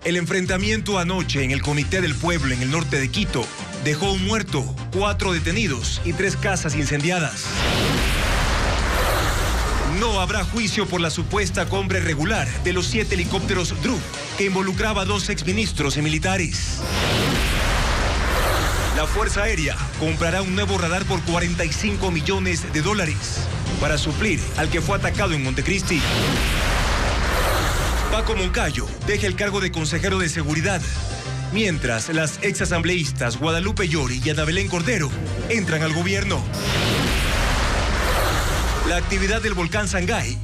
El enfrentamiento anoche en el Comité del Pueblo en el norte de Quito dejó un muerto, 4 detenidos y 3 casas incendiadas. No habrá juicio por la supuesta compra irregular de los 7 helicópteros DRU que involucraba a 2 exministros y militares. La Fuerza Aérea comprará un nuevo radar por $45 millones para suplir al que fue atacado en Montecristi. Paco Moncayo deja el cargo de consejero de seguridad, mientras las exasambleístas Guadalupe Llori y Ana Belén Cordero entran al gobierno. La actividad del volcán Sangay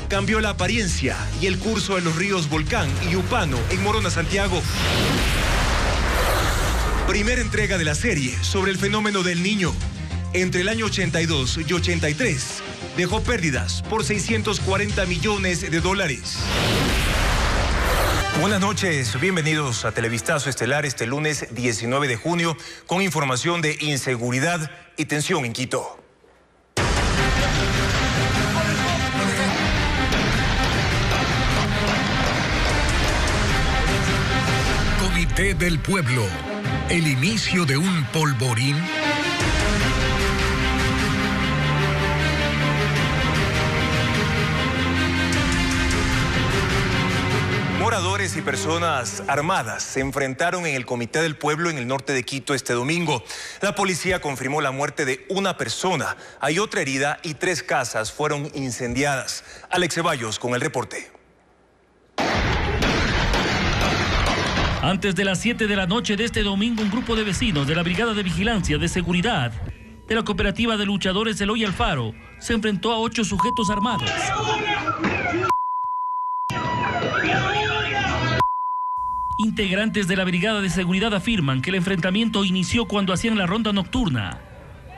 cambió la apariencia y el curso de los ríos Volcán y Upano en Morona, Santiago. Primera entrega de la serie sobre el fenómeno del Niño. Entre el año 82 y 83 dejó pérdidas por $640 millones. Buenas noches, bienvenidos a Televistazo Estelar este lunes 19 de junio con información de inseguridad y tensión en Quito. Comité del Pueblo, el inicio de un polvorín. Moradores y personas armadas se enfrentaron en el Comité del Pueblo en el norte de Quito este domingo. La policía confirmó la muerte de una persona. Hay otra herida y 3 casas fueron incendiadas. Alex Ceballos con el reporte. Antes de las 7 de la noche de este domingo, un grupo de vecinos de la Brigada de Vigilancia de Seguridad de la Cooperativa de Luchadores Eloy Alfaro se enfrentó a 8 sujetos armados. Integrantes de la Brigada de Seguridad afirman que el enfrentamiento inició cuando hacían la ronda nocturna.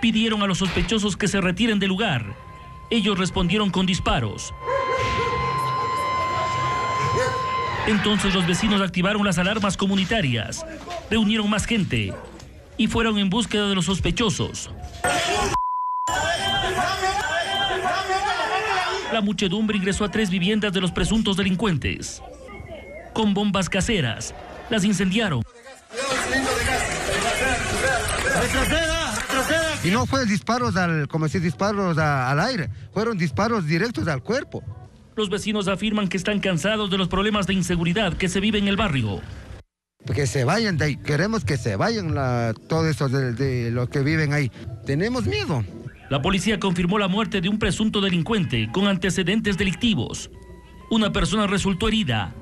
Pidieron a los sospechosos que se retiren del lugar. Ellos respondieron con disparos. Entonces los vecinos activaron las alarmas comunitarias, reunieron más gente y fueron en búsqueda de los sospechosos. La muchedumbre ingresó a 3 viviendas de los presuntos delincuentes. Con bombas caseras, las incendiaron. Y no fue disparos disparos al aire, fueron disparos directos al cuerpo. Los vecinos afirman que están cansados de los problemas de inseguridad que se vive en el barrio. Que se vayan de ahí, queremos que se vayan todos esos de los que viven ahí. Tenemos miedo. La policía confirmó la muerte de un presunto delincuente con antecedentes delictivos. Una persona resultó herida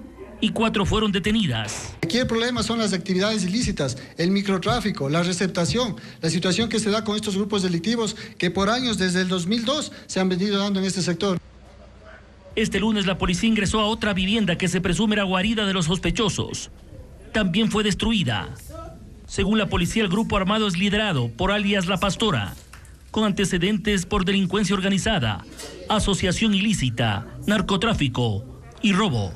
y 4 fueron detenidas. Aquí el problema son las actividades ilícitas, el microtráfico, la receptación, la situación que se da con estos grupos delictivos que por años, desde el 2002, se han venido dando en este sector. Este lunes la policía ingresó a otra vivienda que se presume era guarida de los sospechosos. También fue destruida. Según la policía, el grupo armado es liderado por alias La Pastora, con antecedentes por delincuencia organizada, asociación ilícita, narcotráfico y robo.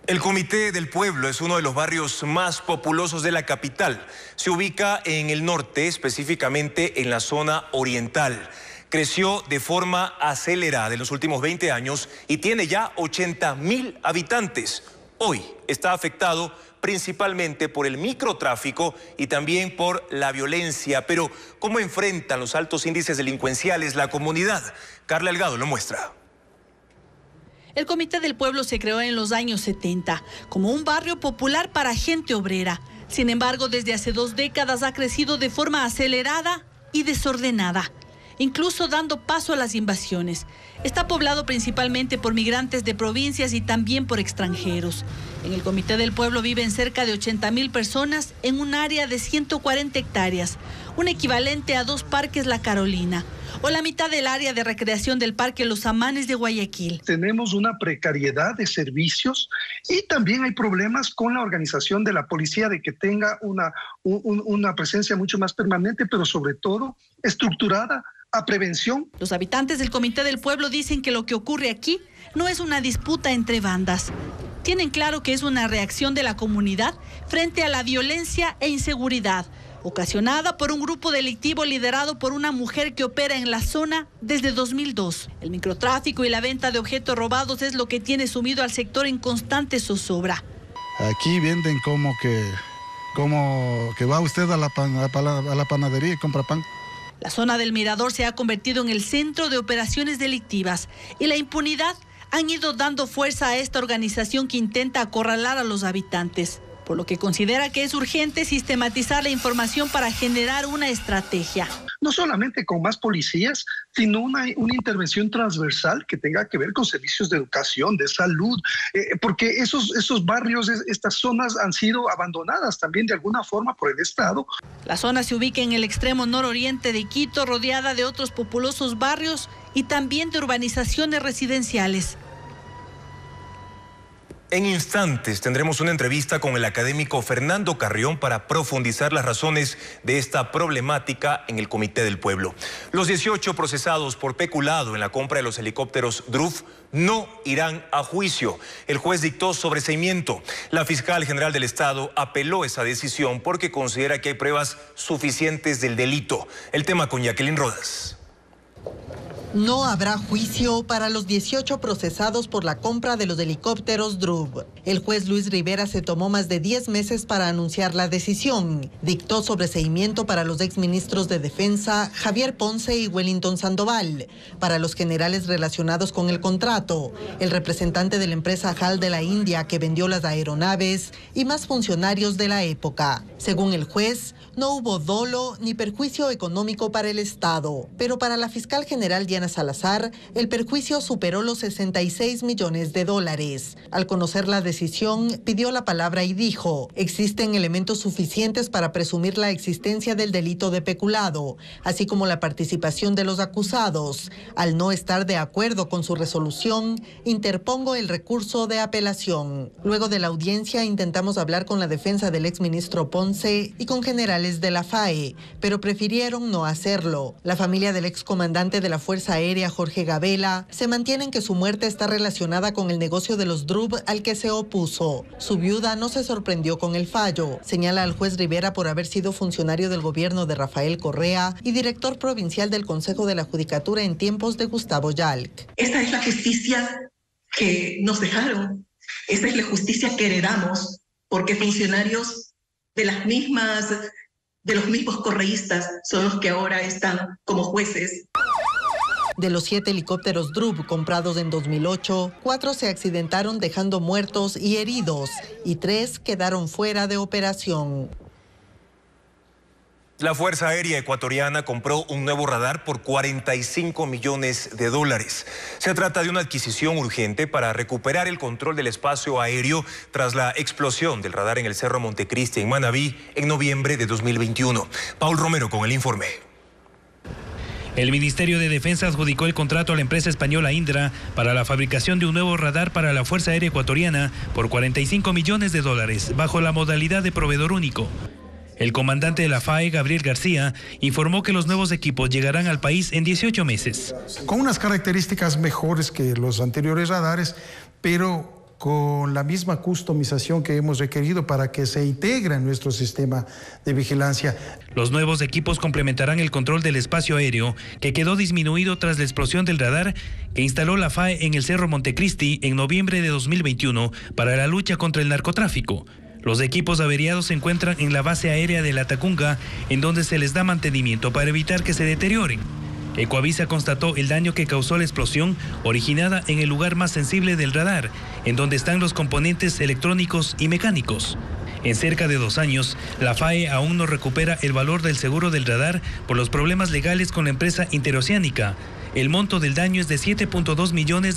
El Comité del Pueblo es uno de los barrios más populosos de la capital. Se ubica en el norte, específicamente en la zona oriental. Creció de forma acelerada en los últimos 20 años y tiene ya 80.000 habitantes. Hoy está afectado principalmente por el microtráfico y también por la violencia. Pero, ¿cómo enfrentan los altos índices delincuenciales la comunidad? Carla Delgado lo muestra. El Comité del Pueblo se creó en los años 70 como un barrio popular para gente obrera. Sin embargo, desde hace 2 décadas ha crecido de forma acelerada y desordenada, incluso dando paso a las invasiones. Está poblado principalmente por migrantes de provincias y también por extranjeros. En el Comité del Pueblo viven cerca de 80.000 personas en un área de 140 hectáreas, un equivalente a 2 parques La Carolina, o la mitad del área de recreación del Parque Los Amanes de Guayaquil. Tenemos una precariedad de servicios y también hay problemas con la organización de la policía de que tenga una presencia mucho más permanente, pero sobre todo estructurada a prevención. Los habitantes del Comité del Pueblo dicen que lo que ocurre aquí no es una disputa entre bandas. Tienen claro que es una reacción de la comunidad frente a la violencia e inseguridad, ocasionada por un grupo delictivo liderado por una mujer que opera en la zona desde 2002. El microtráfico y la venta de objetos robados es lo que tiene sumido al sector en constante zozobra. Aquí venden como que va usted a la panadería y compra pan. La zona del Mirador se ha convertido en el centro de operaciones delictivas y la impunidad han ido dando fuerza a esta organización que intenta acorralar a los habitantes, por lo que considera que es urgente sistematizar la información para generar una estrategia. No solamente con más policías, sino una intervención transversal que tenga que ver con servicios de educación, de salud, porque esos barrios, estas zonas han sido abandonadas también de alguna forma por el Estado. La zona se ubica en el extremo nororiente de Quito, rodeada de otros populosos barrios y también de urbanizaciones residenciales. En instantes tendremos una entrevista con el académico Fernando Carrión para profundizar las razones de esta problemática en el Comité del Pueblo. Los 18 procesados por peculado en la compra de los helicópteros DRUF no irán a juicio. El juez dictó sobreseimiento. La fiscal general del Estado apeló esa decisión porque considera que hay pruebas suficientes del delito. El tema con Jacqueline Rodas. No habrá juicio para los 18 procesados por la compra de los helicópteros DRUF. El juez Luis Rivera se tomó más de 10 meses para anunciar la decisión. Dictó sobreseimiento para los exministros de Defensa, Javier Ponce y Wellington Sandoval, para los generales relacionados con el contrato, el representante de la empresa HAL de la India que vendió las aeronaves y más funcionarios de la época. Según el juez, no hubo dolo ni perjuicio económico para el Estado, pero para la fiscal general Diana Salazar, el perjuicio superó los $66 millones. Al conocer la decisión, pidió la palabra y dijo: existen elementos suficientes para presumir la existencia del delito de peculado, así como la participación de los acusados. Al no estar de acuerdo con su resolución, interpongo el recurso de apelación. Luego de la audiencia, intentamos hablar con la defensa del exministro Ponce y con generales de la FAE, pero prefirieron no hacerlo. La familia del excomandante de la Fuerza Aérea, Jorge Gabela, se mantiene en que su muerte está relacionada con el negocio de los DRUF al que se opuso. Su viuda no se sorprendió con el fallo. Señala al juez Rivera por haber sido funcionario del gobierno de Rafael Correa y director provincial del Consejo de la Judicatura en tiempos de Gustavo Yalc. Esta es la justicia que nos dejaron. Esta es la justicia que heredamos, porque funcionarios de los mismos correístas son los que ahora están como jueces. De los 7 helicópteros DRUF comprados en 2008, 4 se accidentaron dejando muertos y heridos y 3 quedaron fuera de operación. La Fuerza Aérea Ecuatoriana compró un nuevo radar por $45 millones. Se trata de una adquisición urgente para recuperar el control del espacio aéreo tras la explosión del radar en el Cerro Montecristi en Manabí en noviembre de 2021. Paul Romero con el informe. El Ministerio de Defensa adjudicó el contrato a la empresa española Indra para la fabricación de un nuevo radar para la Fuerza Aérea Ecuatoriana por $45 millones bajo la modalidad de proveedor único. El comandante de la FAE, Gabriel García, informó que los nuevos equipos llegarán al país en 18 meses. Con unas características mejores que los anteriores radares, pero con la misma customización que hemos requerido para que se integre en nuestro sistema de vigilancia. Los nuevos equipos complementarán el control del espacio aéreo, que quedó disminuido tras la explosión del radar que instaló la FAE en el Cerro Montecristi en noviembre de 2021 para la lucha contra el narcotráfico. Los equipos averiados se encuentran en la base aérea de La Tacunga, en donde se les da mantenimiento para evitar que se deterioren. Ecuavisa constató el daño que causó la explosión originada en el lugar más sensible del radar, en donde están los componentes electrónicos y mecánicos. En cerca de 2 años, la FAE aún no recupera el valor del seguro del radar por los problemas legales con la empresa interoceánica. El monto del daño es de $7.2 millones,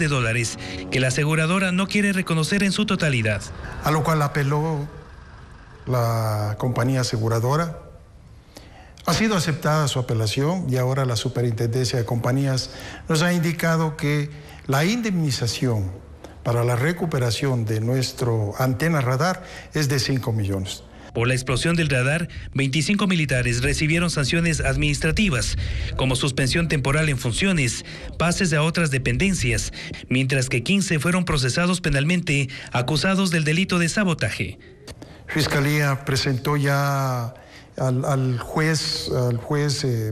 que la aseguradora no quiere reconocer en su totalidad. A lo cual apeló la compañía aseguradora. Ha sido aceptada su apelación y ahora la Superintendencia de Compañías nos ha indicado que la indemnización para la recuperación de nuestro antena radar es de 5 millones. Por la explosión del radar, 25 militares recibieron sanciones administrativas, como suspensión temporal en funciones, pases a otras dependencias, mientras que 15 fueron procesados penalmente, acusados del delito de sabotaje. Fiscalía presentó ya al juez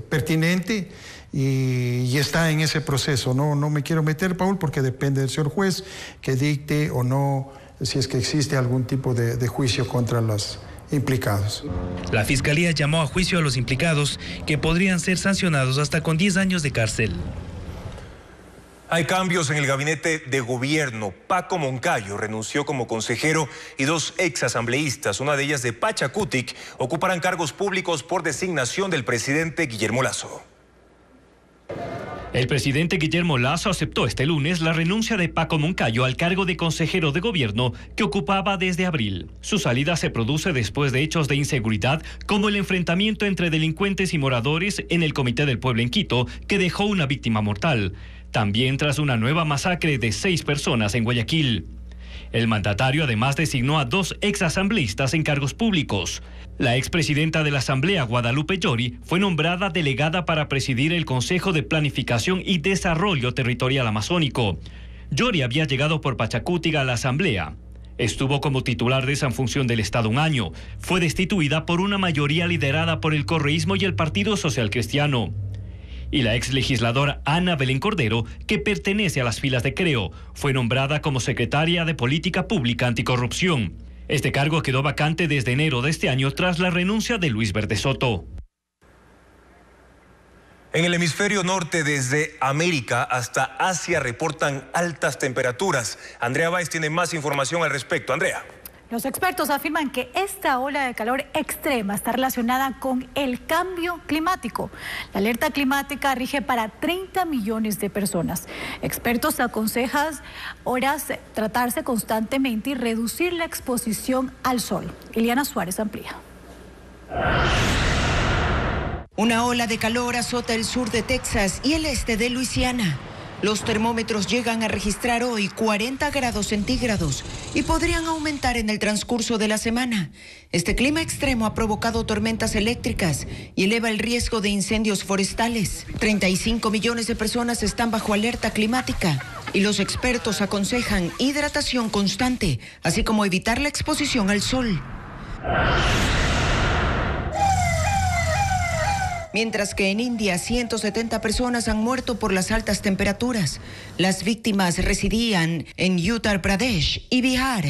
pertinente y está en ese proceso. No me quiero meter, Paul, porque depende del señor juez que dicte o no si es que existe algún tipo de juicio contra los implicados. La Fiscalía llamó a juicio a los implicados, que podrían ser sancionados hasta con 10 años de cárcel. Hay cambios en el gabinete de gobierno. Paco Moncayo renunció como consejero y 2 exasambleístas, una de ellas de Pachacutic, ocuparán cargos públicos por designación del presidente Guillermo Lasso. El presidente Guillermo Lasso aceptó este lunes la renuncia de Paco Moncayo al cargo de consejero de gobierno que ocupaba desde abril. Su salida se produce después de hechos de inseguridad como el enfrentamiento entre delincuentes y moradores en el Comité del Pueblo en Quito, que dejó una víctima mortal. También tras una nueva masacre de 6 personas en Guayaquil. El mandatario además designó a 2 exasambleístas en cargos públicos. La expresidenta de la Asamblea, Guadalupe Llori, fue nombrada delegada para presidir el Consejo de Planificación y Desarrollo Territorial Amazónico. Llori había llegado por Pachacutic a la Asamblea. Estuvo como titular de esa función del Estado un año. Fue destituida por una mayoría liderada por el correísmo y el Partido Social Cristiano. Y la exlegisladora Ana Belén Cordero, que pertenece a las filas de Creo, fue nombrada como secretaria de Política Pública Anticorrupción. Este cargo quedó vacante desde enero de este año tras la renuncia de Luis Verde Soto. En el hemisferio norte, desde América hasta Asia, reportan altas temperaturas. Andrea Báez tiene más información al respecto. Andrea. Los expertos afirman que esta ola de calor extrema está relacionada con el cambio climático. La alerta climática rige para 30 millones de personas. Expertos aconsejan tratarse constantemente y reducir la exposición al sol. Eliana Suárez amplía. Una ola de calor azota el sur de Texas y el este de Luisiana. Los termómetros llegan a registrar hoy 40 grados centígrados y podrían aumentar en el transcurso de la semana. Este clima extremo ha provocado tormentas eléctricas y eleva el riesgo de incendios forestales. 35 millones de personas están bajo alerta climática y los expertos aconsejan hidratación constante, así como evitar la exposición al sol. Mientras que en India 170 personas han muerto por las altas temperaturas. Las víctimas residían en Uttar Pradesh y Bihar,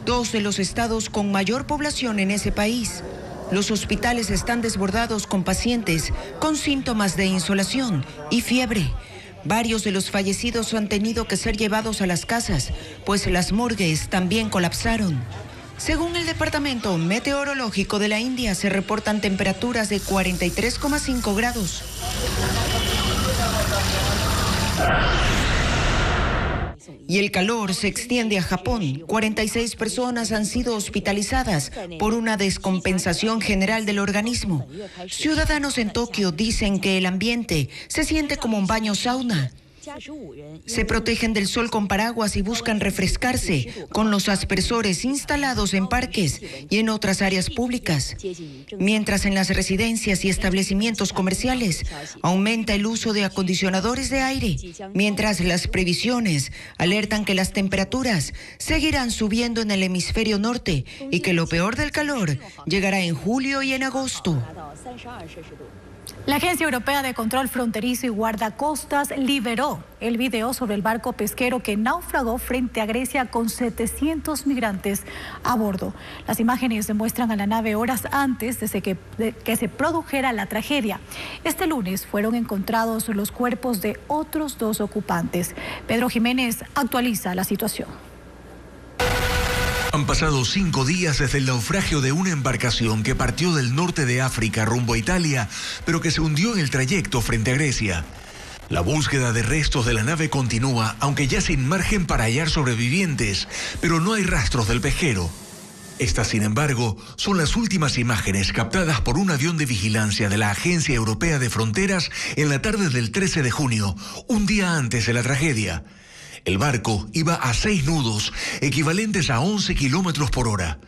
2 de los estados con mayor población en ese país. Los hospitales están desbordados con pacientes con síntomas de insolación y fiebre. Varios de los fallecidos han tenido que ser llevados a las casas, pues las morgues también colapsaron. Según el Departamento Meteorológico de la India, se reportan temperaturas de 43,5 grados. Y el calor se extiende a Japón. 46 personas han sido hospitalizadas por una descompensación general del organismo. Ciudadanos en Tokio dicen que el ambiente se siente como un baño sauna. Se protegen del sol con paraguas y buscan refrescarse con los aspersores instalados en parques y en otras áreas públicas. Mientras en las residencias y establecimientos comerciales aumenta el uso de acondicionadores de aire, mientras las previsiones alertan que las temperaturas seguirán subiendo en el hemisferio norte y que lo peor del calor llegará en julio y en agosto. La Agencia Europea de Control Fronterizo y Guardacostas liberó el video sobre el barco pesquero que naufragó frente a Grecia con 700 migrantes a bordo. Las imágenes demuestran a la nave horas antes de que se produjera la tragedia. Este lunes fueron encontrados los cuerpos de otros 2 ocupantes. Pedro Jiménez actualiza la situación. Han pasado 5 días desde el naufragio de una embarcación que partió del norte de África rumbo a Italia, pero que se hundió en el trayecto frente a Grecia. La búsqueda de restos de la nave continúa, aunque ya sin margen para hallar sobrevivientes, pero no hay rastros del pesquero. Estas, sin embargo, son las últimas imágenes captadas por un avión de vigilancia de la Agencia Europea de Fronteras en la tarde del 13 de junio, un día antes de la tragedia. El barco iba a 6 nudos, equivalentes a 11 kilómetros por hora.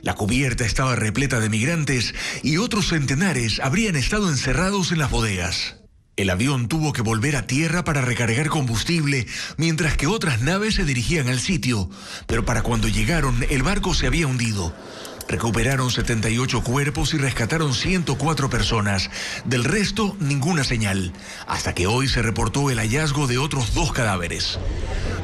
La cubierta estaba repleta de migrantes y otros centenares habrían estado encerrados en las bodegas. El avión tuvo que volver a tierra para recargar combustible, mientras que otras naves se dirigían al sitio. Pero para cuando llegaron, el barco se había hundido. Recuperaron 78 cuerpos y rescataron 104 personas. Del resto, ninguna señal, hasta que hoy se reportó el hallazgo de otros 2 cadáveres.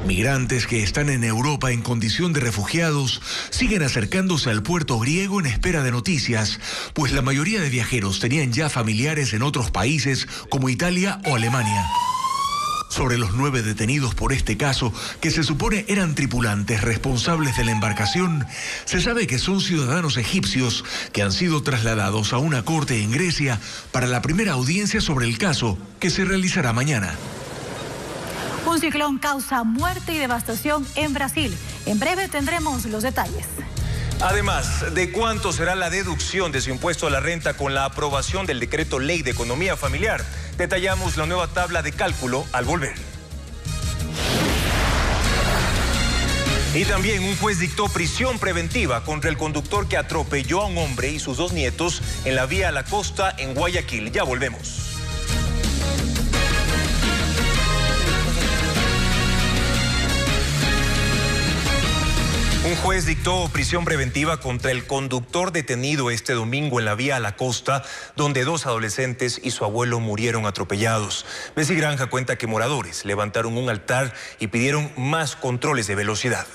Migrantes que están en Europa en condición de refugiados siguen acercándose al puerto griego en espera de noticias, pues la mayoría de viajeros tenían ya familiares en otros países como Italia o Alemania. Sobre los 9 detenidos por este caso, que se supone eran tripulantes responsables de la embarcación, se sabe que son ciudadanos egipcios que han sido trasladados a una corte en Grecia para la primera audiencia sobre el caso, que se realizará mañana. Un ciclón causa muerte y devastación en Brasil. En breve tendremos los detalles. Además, ¿de cuánto será la deducción de su impuesto a la renta con la aprobación del decreto ley de economía familiar? Detallamos la nueva tabla de cálculo al volver. Y también un juez dictó prisión preventiva contra el conductor que atropelló a un hombre y sus 2 nietos en la vía a la costa en Guayaquil. Ya volvemos. Un juez dictó prisión preventiva contra el conductor detenido este domingo en la vía a la costa, donde 2 adolescentes y su abuelo murieron atropellados. Bessie Granja cuenta que moradores levantaron un altar y pidieron más controles de velocidad.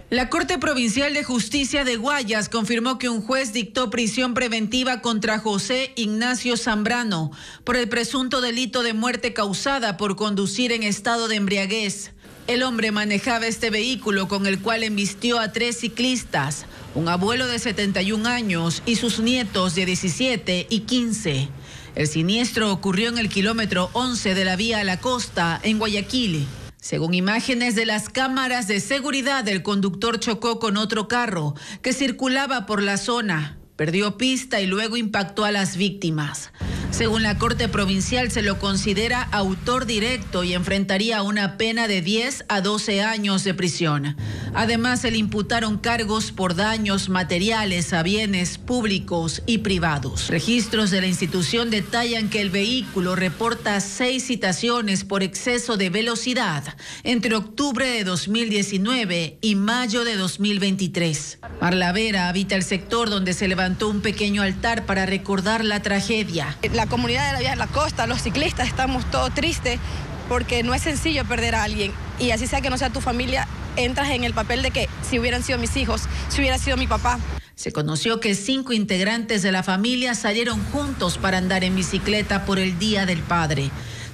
La Corte Provincial de Justicia de Guayas confirmó que un juez dictó prisión preventiva contra José Ignacio Zambrano por el presunto delito de muerte causada por conducir en estado de embriaguez. El hombre manejaba este vehículo con el cual embistió a 3 ciclistas, un abuelo de 71 años y sus nietos de 17 y 15. El siniestro ocurrió en el kilómetro 11 de la vía a la costa, en Guayaquil. Según imágenes de las cámaras de seguridad, el conductor chocó con otro carro que circulaba por la zona. Perdió pista y luego impactó a las víctimas. Según la Corte Provincial, se lo considera autor directo y enfrentaría una pena de 10 a 12 años de prisión. Además, se le imputaron cargos por daños materiales a bienes públicos y privados. Registros de la institución detallan que el vehículo reporta 6 citaciones por exceso de velocidad entre octubre de 2019 y mayo de 2023. Marla Vera habita el sector donde se levantó un pequeño altar para recordar la tragedia. La comunidad de la vía de la costa, los ciclistas, estamos todos tristes porque no es sencillo perder a alguien. Y así sea que no sea tu familia, entras en el papel de que si hubieran sido mis hijos, si hubiera sido mi papá. Se conoció que 5 integrantes de la familia salieron juntos para andar en bicicleta por el Día del Padre.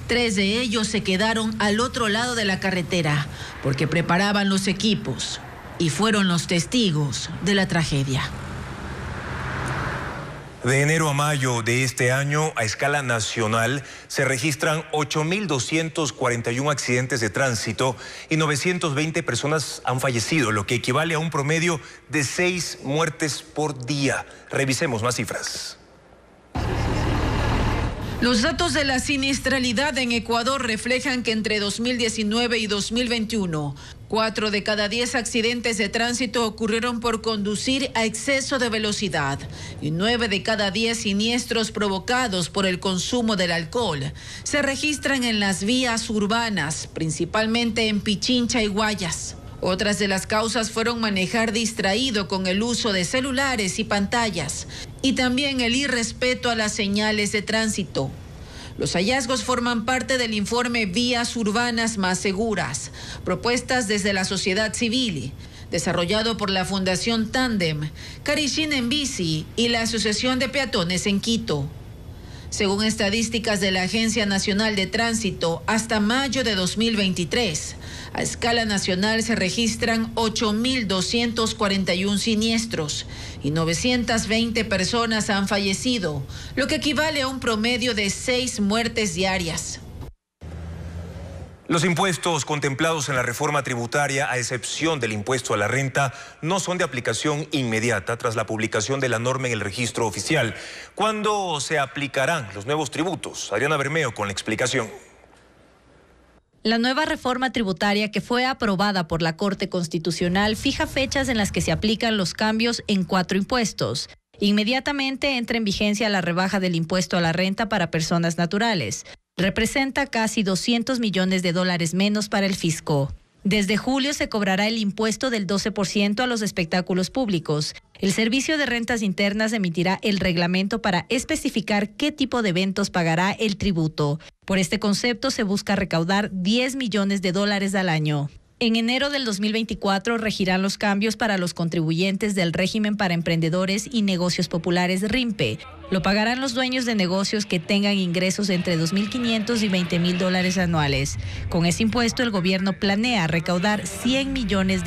3 de ellos se quedaron al otro lado de la carretera porque preparaban los equipos y fueron los testigos de la tragedia. De enero a mayo de este año, a escala nacional, se registran 8.241 accidentes de tránsito y 920 personas han fallecido, lo que equivale a un promedio de 6 muertes por día. Revisemos más cifras. Los datos de la siniestralidad en Ecuador reflejan que entre 2019 y 2021, 4 de cada 10 accidentes de tránsito ocurrieron por conducir a exceso de velocidad y 9 de cada 10 siniestros provocados por el consumo del alcohol se registran en las vías urbanas, principalmente en Pichincha y Guayas. Otras de las causas fueron manejar distraído con el uso de celulares y pantallas y también el irrespeto a las señales de tránsito. Los hallazgos forman parte del informe Vías Urbanas Más Seguras, propuestas desde la sociedad civil, desarrollado por la Fundación Tándem, Carichin en Bici y la Asociación de Peatones en Quito. Según estadísticas de la Agencia Nacional de Tránsito, hasta mayo de 2023, a escala nacional se registran 8.241 siniestros y 920 personas han fallecido, lo que equivale a un promedio de 6 muertes diarias. Los impuestos contemplados en la reforma tributaria, a excepción del impuesto a la renta, no son de aplicación inmediata tras la publicación de la norma en el registro oficial. ¿Cuándo se aplicarán los nuevos tributos? Adriana Bermeo con la explicación. La nueva reforma tributaria que fue aprobada por la Corte Constitucional fija fechas en las que se aplican los cambios en 4 impuestos. Inmediatamente entra en vigencia la rebaja del impuesto a la renta para personas naturales. Representa casi $200 millones menos para el fisco. Desde julio se cobrará el impuesto del 12% a los espectáculos públicos. El Servicio de Rentas Internas emitirá el reglamento para especificar qué tipo de eventos pagará el tributo. Por este concepto se busca recaudar $10 millones al año. En enero del 2024 regirán los cambios para los contribuyentes del régimen para emprendedores y negocios populares RIMPE. Lo pagarán los dueños de negocios que tengan ingresos entre $2.500 y $20.000 anuales. Con ese impuesto el gobierno planea recaudar $100 millones.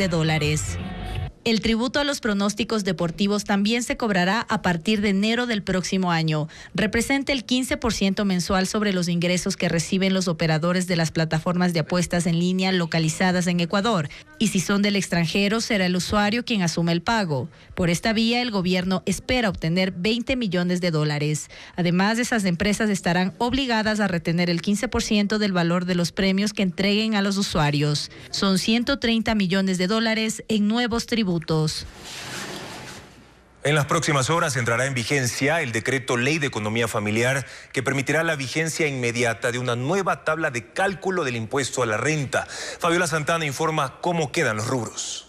El tributo a los pronósticos deportivos también se cobrará a partir de enero del próximo año. Representa el 15% mensual sobre los ingresos que reciben los operadores de las plataformas de apuestas en línea localizadas en Ecuador. Y si son del extranjero, será el usuario quien asume el pago. Por esta vía, el gobierno espera obtener $20 millones. Además, esas empresas estarán obligadas a retener el 15% del valor de los premios que entreguen a los usuarios. Son $130 millones en nuevos tributos. En las próximas horas entrará en vigencia el decreto Ley de Economía Familiar que permitirá la vigencia inmediata de una nueva tabla de cálculo del impuesto a la renta. Fabiola Santana informa cómo quedan los rubros.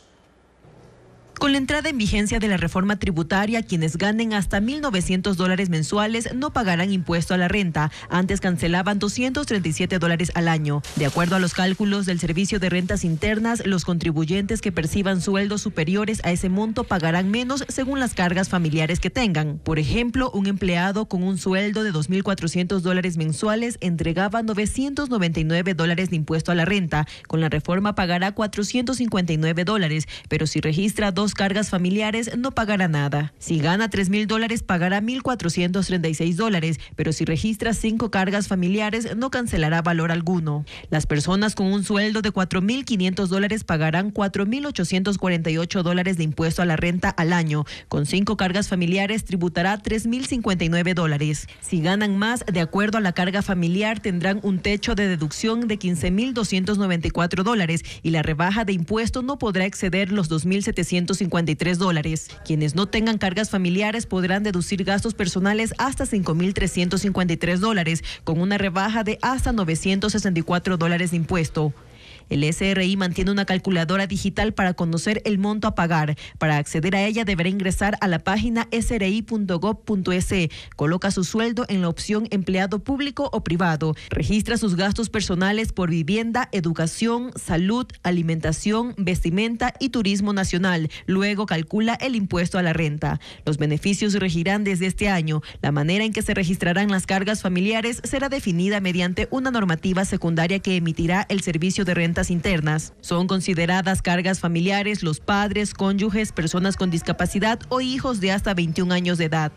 Con la entrada en vigencia de la reforma tributaria, quienes ganen hasta $1.900 mensuales no pagarán impuesto a la renta. Antes cancelaban $237 al año. De acuerdo a los cálculos del Servicio de Rentas Internas, los contribuyentes que perciban sueldos superiores a ese monto pagarán menos según las cargas familiares que tengan. Por ejemplo, un empleado con un sueldo de $2.400 mensuales entregaba $999 de impuesto a la renta. Con la reforma pagará $459, pero si registra dos cargas familiares no pagará nada. Si gana $3.000 pagará $1.436, pero si registra 5 cargas familiares no cancelará valor alguno. Las personas con un sueldo de $4.500 pagarán $4.848 de impuesto a la renta al año. Con 5 cargas familiares tributará $3.059. Si ganan más, de acuerdo a la carga familiar, tendrán un techo de deducción de $15.294 y la rebaja de impuesto no podrá exceder los $2.753. Quienes no tengan cargas familiares podrán deducir gastos personales hasta $5.353, con una rebaja de hasta $964 de impuesto. El SRI mantiene una calculadora digital para conocer el monto a pagar. Para acceder a ella deberá ingresar a la página sri.gov.es. Coloca su sueldo en la opción empleado público o privado. Registra sus gastos personales por vivienda, educación, salud, alimentación, vestimenta y turismo nacional. Luego calcula el impuesto a la renta. Los beneficios regirán desde este año. La manera en que se registrarán las cargas familiares será definida mediante una normativa secundaria que emitirá el Servicio de Rentas Internas. Son consideradas cargas familiares los padres, cónyuges, personas con discapacidad o hijos de hasta 21 años de edad.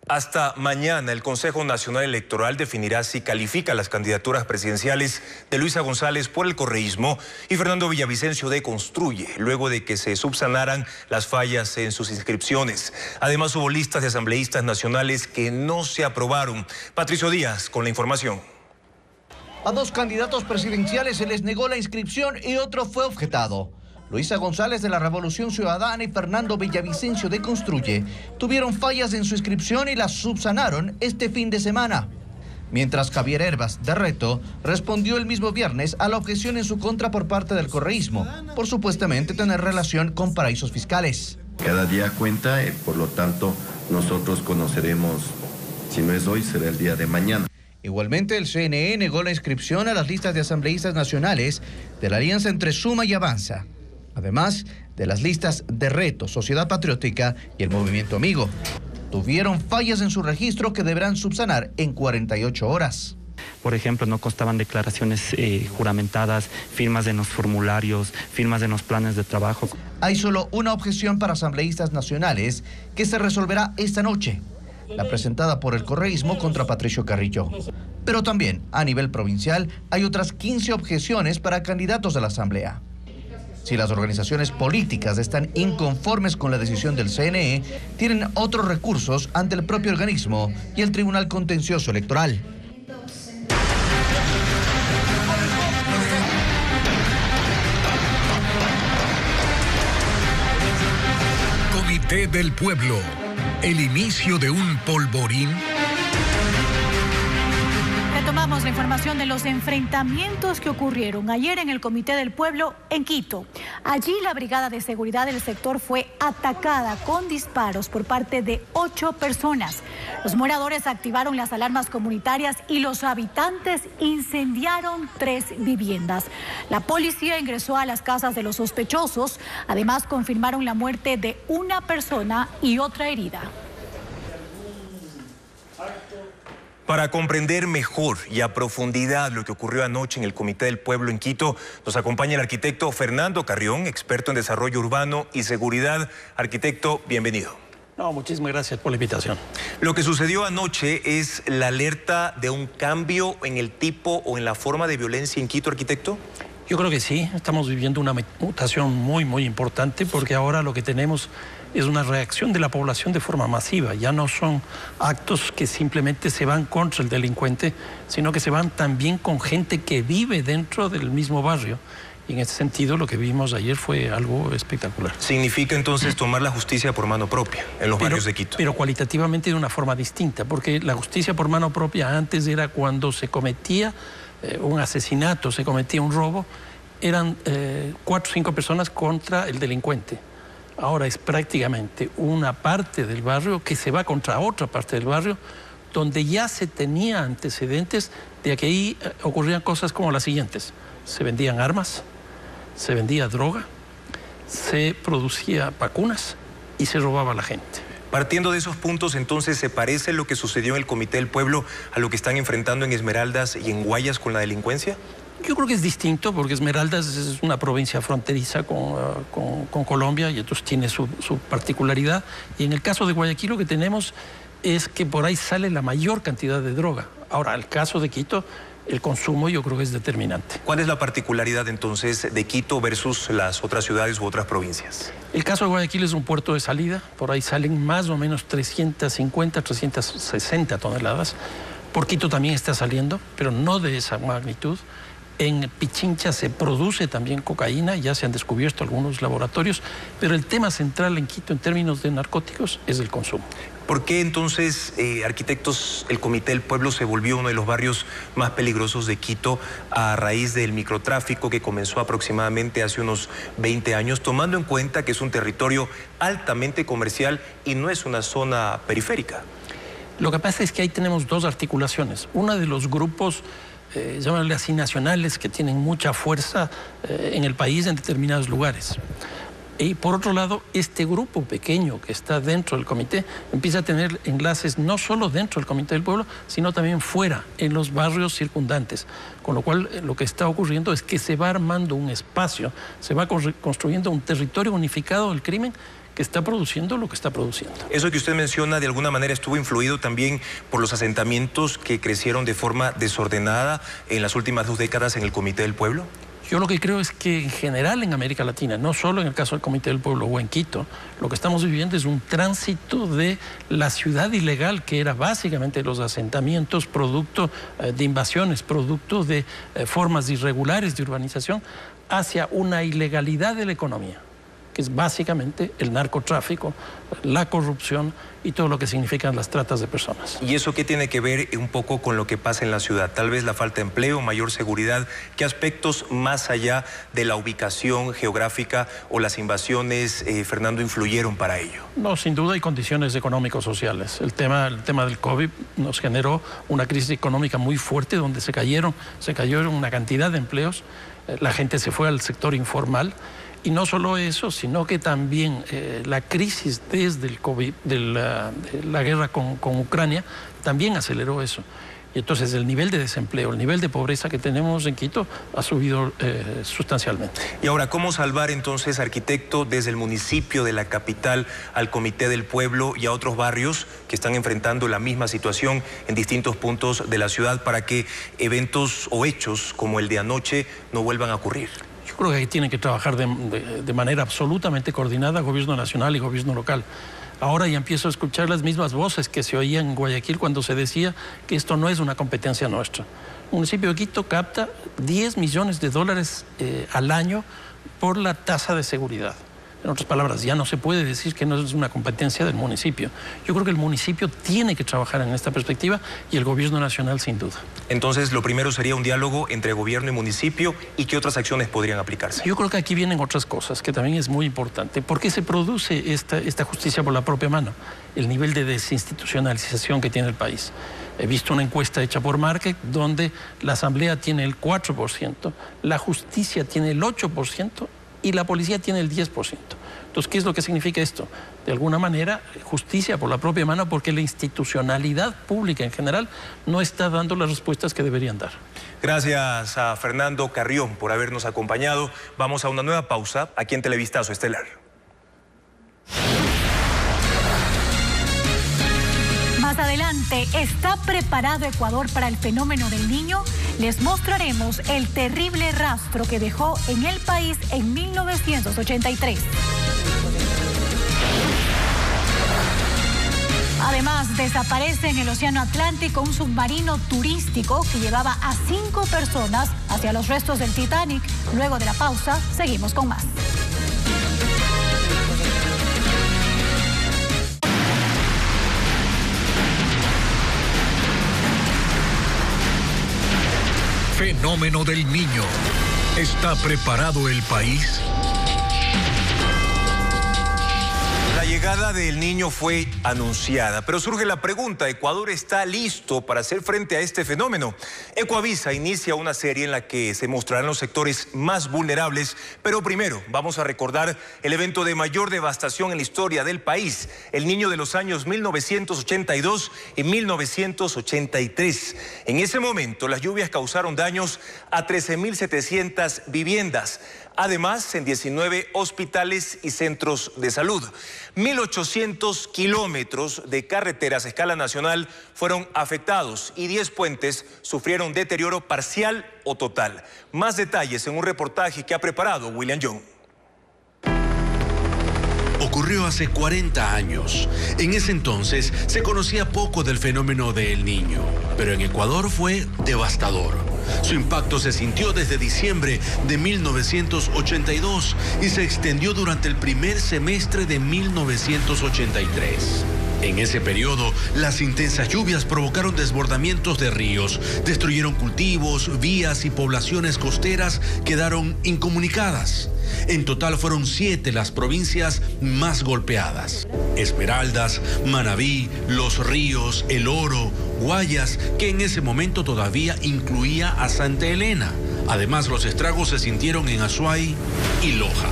Hasta mañana el Consejo Nacional Electoral definirá si califica las candidaturas presidenciales de Luisa González por el correísmo y Fernando Villavicencio de Construye, luego de que se subsanaran las fallas en sus inscripciones. Además hubo listas de asambleístas nacionales que no se aprobaron. Patricio Díaz con la información. A 2 candidatos presidenciales se les negó la inscripción y otro fue objetado. Luisa González de la Revolución Ciudadana y Fernando Villavicencio de Construye tuvieron fallas en su inscripción y las subsanaron este fin de semana. Mientras Javier Herbas de Reto respondió el mismo viernes a la objeción en su contra por parte del correísmo por supuestamente tener relación con paraísos fiscales. Cada día cuenta, por lo tanto nosotros conoceremos, si no es hoy, será el día de mañana. Igualmente, el CNE negó la inscripción a las listas de asambleístas nacionales de la alianza entre Suma y Avanza, además de las listas de Reto, Sociedad Patriótica y el Movimiento Amigo. Tuvieron fallas en su registro que deberán subsanar en 48 horas. Por ejemplo, no constaban declaraciones juramentadas, firmas en los formularios, firmas en los planes de trabajo. Hay solo una objeción para asambleístas nacionales que se resolverá esta noche, la presentada por el correísmo contra Patricio Carrillo. Pero también, a nivel provincial, hay otras 15 objeciones para candidatos a la Asamblea. Si las organizaciones políticas están inconformes con la decisión del CNE, tienen otros recursos ante el propio organismo y el Tribunal Contencioso Electoral. Comité del Pueblo. El inicio de un polvorín. Retomamos Retomamos la información de los enfrentamientos que ocurrieron ayer en el Comité del Pueblo en Quito. Allí la Brigada de Seguridad del sector fue atacada con disparos por parte de 8 personas. Los moradores activaron las alarmas comunitarias y los habitantes incendiaron 3 viviendas. La policía ingresó a las casas de los sospechosos. Además, confirmaron la muerte de una persona y otra herida. Para comprender mejor y a profundidad lo que ocurrió anoche en el Comité del Pueblo en Quito, nos acompaña el arquitecto Fernando Carrión, experto en desarrollo urbano y seguridad. Arquitecto, bienvenido. No, muchísimas gracias por la invitación. Lo que sucedió anoche es la alerta de un cambio en el tipo o en la forma de violencia en Quito, arquitecto. Yo creo que sí, estamos viviendo una mutación muy importante, porque ahora lo que tenemos es una reacción de la población de forma masiva. Ya no son actos que simplemente se van contra el delincuente, sino que se van también con gente que vive dentro del mismo barrio. Y en ese sentido lo que vimos ayer fue algo espectacular. ¿Significa entonces tomar la justicia por mano propia en los barrios de Quito? Pero cualitativamente de una forma distinta, porque la justicia por mano propia antes era cuando se cometía un asesinato, se cometía un robo, eran 4 o 5 personas contra el delincuente. Ahora es prácticamente una parte del barrio que se va contra otra parte del barrio, donde ya se tenía antecedentes de que ahí ocurrían cosas como las siguientes. Se vendían armas, se vendía droga, se producía vacunas y se robaba a la gente. Partiendo de esos puntos, entonces, ¿se parece lo que sucedió en el Comité del Pueblo a lo que están enfrentando en Esmeraldas y en Guayas con la delincuencia? Yo creo que es distinto, porque Esmeraldas es una provincia fronteriza con Colombia y entonces tiene su particularidad. Y en el caso de Guayaquil lo que tenemos es que por ahí sale la mayor cantidad de droga. Ahora, el caso de Quito, el consumo yo creo que es determinante. ¿Cuál es la particularidad entonces de Quito versus las otras ciudades u otras provincias? El caso de Guayaquil es un puerto de salida, por ahí salen más o menos 350, 360 toneladas. Por Quito también está saliendo, pero no de esa magnitud. En Pichincha se produce también cocaína, ya se han descubierto algunos laboratorios, pero el tema central en Quito en términos de narcóticos es el consumo. ¿Por qué entonces, arquitectos, el Comité del Pueblo se volvió uno de los barrios más peligrosos de Quito a raíz del microtráfico que comenzó aproximadamente hace unos 20 años, tomando en cuenta que es un territorio altamente comercial y no es una zona periférica? Lo que pasa es que ahí tenemos 2 articulaciones. Una de los grupos llámale así nacionales, que tienen mucha fuerza en el país en determinados lugares. Y por otro lado, este grupo pequeño que está dentro del comité empieza a tener enlaces no solo dentro del Comité del Pueblo, sino también fuera, en los barrios circundantes. Con lo cual, lo que está ocurriendo es que se va armando un espacio, se va construyendo un territorio unificado del crimen que está produciendo lo que está produciendo. Eso que usted menciona de alguna manera estuvo influido también por los asentamientos que crecieron de forma desordenada en las últimas 2 décadas en el Comité del Pueblo. Yo lo que creo es que en general en América Latina, no solo en el caso del Comité del Pueblo o en Quito, lo que estamos viviendo es un tránsito de la ciudad ilegal, que era básicamente los asentamientos, producto de invasiones, producto de formas irregulares de urbanización, hacia una ilegalidad de la economía, que es básicamente el narcotráfico, la corrupción y todo lo que significan las tratas de personas. ¿Y eso qué tiene que ver un poco con lo que pasa en la ciudad? Tal vez la falta de empleo, mayor seguridad. ¿Qué aspectos más allá de la ubicación geográfica o las invasiones, Fernando, influyeron para ello? No, sin duda hay condiciones económico-sociales. El tema del COVID nos generó una crisis económica muy fuerte, donde se cayeron una cantidad de empleos. La gente se fue al sector informal. Y no solo eso, sino que también la crisis desde el COVID, de la guerra con Ucrania, también aceleró eso. Y entonces el nivel de desempleo, el nivel de pobreza que tenemos en Quito ha subido sustancialmente. Y ahora, ¿cómo salvar entonces, arquitecto, desde el municipio de la capital al Comité del Pueblo y a otros barrios que están enfrentando la misma situación en distintos puntos de la ciudad para que eventos o hechos como el de anoche no vuelvan a ocurrir? Yo creo que tienen que trabajar de manera absolutamente coordinada, gobierno nacional y gobierno local. Ahora ya empiezo a escuchar las mismas voces que se oían en Guayaquil cuando se decía que esto no es una competencia nuestra. El municipio de Quito capta $10 millones al año por la tasa de seguridad. En otras palabras, ya no se puede decir que no es una competencia del municipio. Yo creo que el municipio tiene que trabajar en esta perspectiva y el gobierno nacional sin duda. Entonces, lo primero sería un diálogo entre gobierno y municipio, ¿y qué otras acciones podrían aplicarse? Yo creo que aquí vienen otras cosas que también es muy importante. ¿Por qué se produce esta justicia por la propia mano? El nivel de desinstitucionalización que tiene el país. He visto una encuesta hecha por Market donde la Asamblea tiene el 4%, la justicia tiene el 8% y la policía tiene el 10%. Entonces, ¿qué es lo que significa esto? De alguna manera, justicia por la propia mano porque la institucionalidad pública en general no está dando las respuestas que deberían dar. Gracias a Fernando Carrión por habernos acompañado. Vamos a una nueva pausa aquí en Televistazo Estelar. Más adelante, ¿está preparado Ecuador para el fenómeno del Niño? Les mostraremos el terrible rastro que dejó en el país en 1983. Además, desaparece en el Océano Atlántico un submarino turístico que llevaba a 5 personas hacia los restos del Titanic. Luego de la pausa, seguimos con más. Fenómeno del Niño. ¿Está preparado el país? La llegada del Niño fue anunciada, pero surge la pregunta, ¿Ecuador está listo para hacer frente a este fenómeno? Ecoavisa inicia una serie en la que se mostrarán los sectores más vulnerables, pero primero vamos a recordar el evento de mayor devastación en la historia del país, el Niño de los años 1982 y 1983. En ese momento las lluvias causaron daños a 13.700 viviendas. Además, en 19 hospitales y centros de salud. 1.800 kilómetros de carreteras a escala nacional fueron afectados y 10 puentes sufrieron deterioro parcial o total. Más detalles en un reportaje que ha preparado William Young. Ocurrió hace 40 años. En ese entonces se conocía poco del fenómeno del Niño, pero en Ecuador fue devastador. Su impacto se sintió desde diciembre de 1982 y se extendió durante el primer semestre de 1983. En ese periodo, las intensas lluvias provocaron desbordamientos de ríos, destruyeron cultivos, vías y poblaciones costeras quedaron incomunicadas. En total fueron 7 las provincias más golpeadas: Esmeraldas, Manabí, Los Ríos, El Oro, Guayas, que en ese momento todavía incluía a Santa Elena. Además, los estragos se sintieron en Azuay y Loja.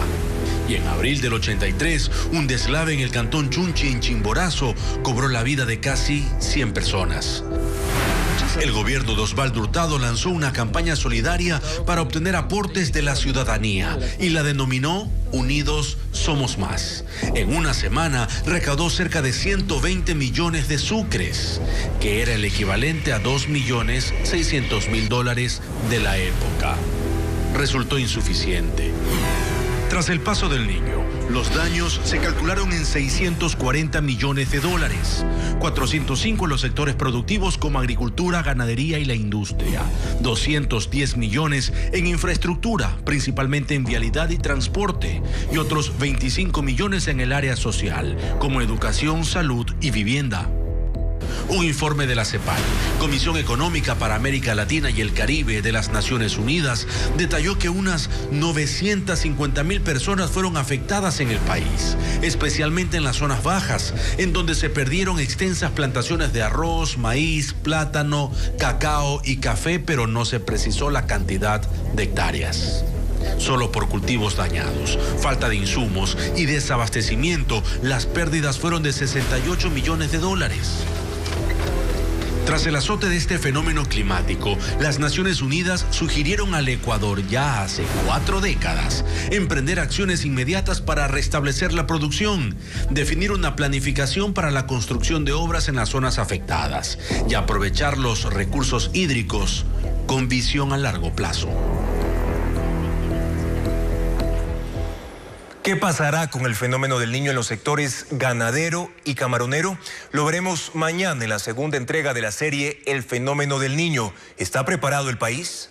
Y en abril del 83, un deslave en el cantón Chunchi, en Chimborazo, cobró la vida de casi 100 personas. El gobierno de Osvaldo Hurtado lanzó una campaña solidaria para obtener aportes de la ciudadanía y la denominó Unidos Somos Más. En una semana recaudó cerca de 120 millones de sucres, que era el equivalente a $2.600.000 de la época. Resultó insuficiente. Tras el paso del Niño, los daños se calcularon en $640 millones, 405 en los sectores productivos como agricultura, ganadería y la industria, 210 millones en infraestructura, principalmente en vialidad y transporte, y otros 25 millones en el área social, como educación, salud y vivienda. Un informe de la CEPAL, Comisión Económica para América Latina y el Caribe de las Naciones Unidas, detalló que unas 950.000 personas fueron afectadas en el país, especialmente en las zonas bajas, en donde se perdieron extensas plantaciones de arroz, maíz, plátano, cacao y café, pero no se precisó la cantidad de hectáreas. Solo por cultivos dañados, falta de insumos y desabastecimiento, las pérdidas fueron de $68 millones. Tras el azote de este fenómeno climático, las Naciones Unidas sugirieron al Ecuador ya hace 4 décadas emprender acciones inmediatas para restablecer la producción, definir una planificación para la construcción de obras en las zonas afectadas y aprovechar los recursos hídricos con visión a largo plazo. ¿Qué pasará con el fenómeno del Niño en los sectores ganadero y camaronero? Lo veremos mañana en la segunda entrega de la serie El fenómeno del Niño. ¿Está preparado el país?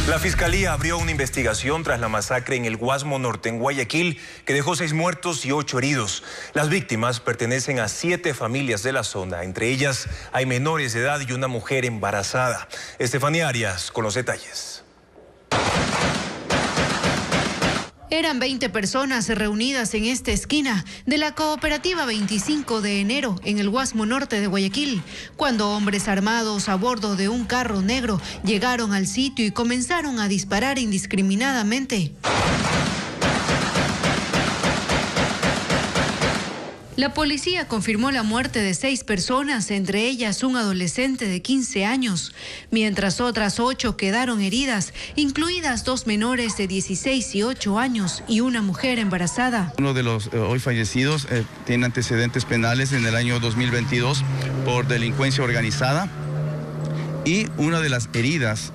La Fiscalía abrió una investigación tras la masacre en el Guasmo Norte, en Guayaquil, que dejó 6 muertos y 8 heridos. Las víctimas pertenecen a 7 familias de la zona. Entre ellas hay menores de edad y una mujer embarazada. Estefanía Arias con los detalles. Eran 20 personas reunidas en esta esquina de la cooperativa 25 de enero en el Guasmo Norte de Guayaquil, cuando hombres armados a bordo de un carro negro llegaron al sitio y comenzaron a disparar indiscriminadamente. La policía confirmó la muerte de 6 personas, entre ellas un adolescente de 15 años, mientras otras 8 quedaron heridas, incluidas 2 menores de 16 y 8 años y una mujer embarazada. Uno de los hoy fallecidos tiene antecedentes penales en el año 2022 por delincuencia organizada y una de las heridas